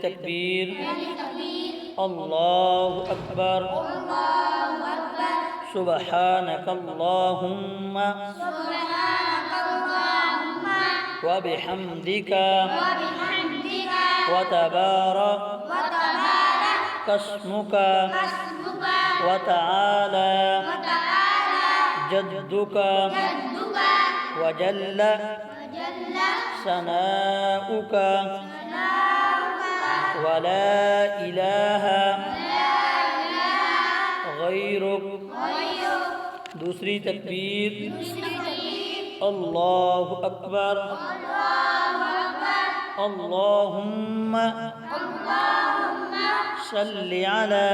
تكبير الله أكبر سبحانك اللهم وبحمدك وتبارك اسمك وتعالى جدك وجل ثناؤك ولا إله غيرك दूसरी तकबीर अल्लाह अकबर अल्लाहुम्मा सल्लि अला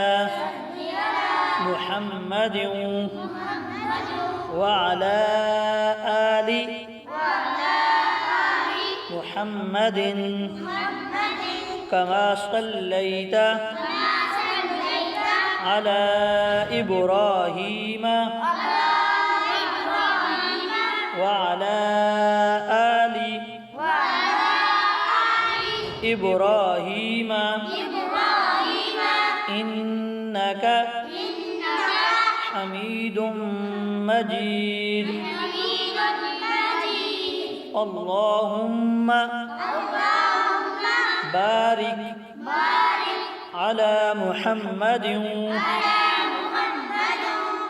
मुहम्मदिन व अला आलि मुहम्मदिन कमा सल्लैत अला इब्राहीम وعلى آل إبراهيم إنك حميد مجيد اللهم بارك على محمد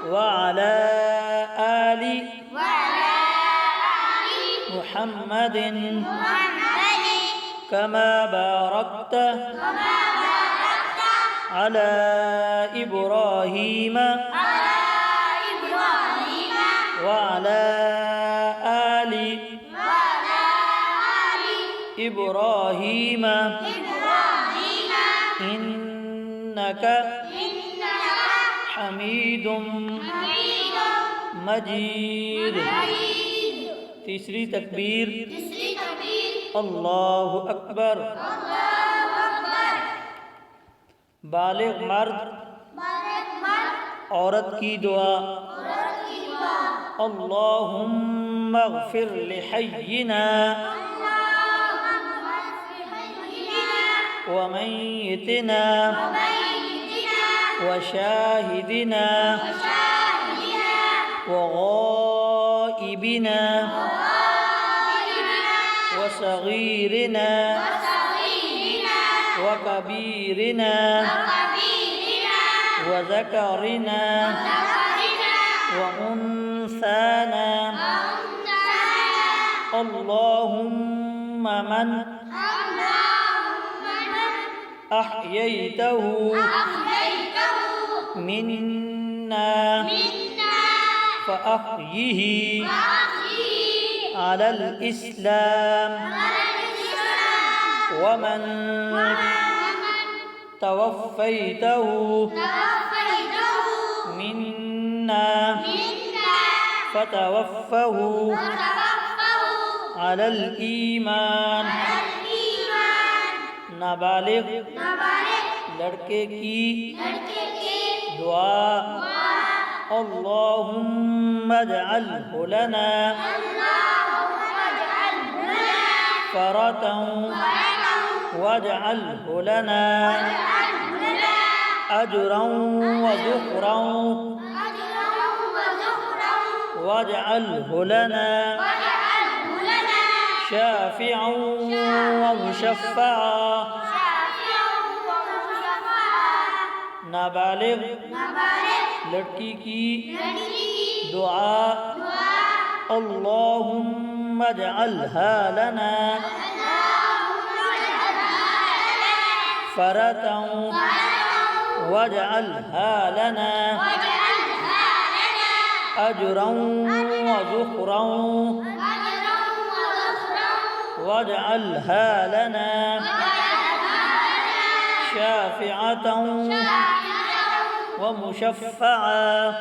وعلى آل محمد كما باركت على إبراهيم وعلى آل إبراهيم إنك حميد مجيد तीसरी तकबीर अल्लाह अकबर बालिग मर्द औरत की दुआ अल्लाहुम्मा अग़फ़िर लिहय्यिना व मय्यितिना व शाहिदिना व غائبنا وصغيرنا وكبيرنا وذكرنا وأنثانا اللهم من أحييته منا فأحيه على الإسلام ومن توفيته منا فتوفه على الإيمان नाबालिग लड़के की दुआ अल्लाहुम्मा अजअल्हु लना फरतन वजअल्हु लना अजरन व ज़ुख़रन वजअल्हु लना शाफ़िअन व मुशफ़्फ़अन नाबालिग लड़की की दुआ अल्लाहुम्मा अजअल्हा लना फरतन वजअल्हा लना अजरन व ज़ुख़रन वजअल्हा लना शाफ़िअतन व मुशफ़्फ़अन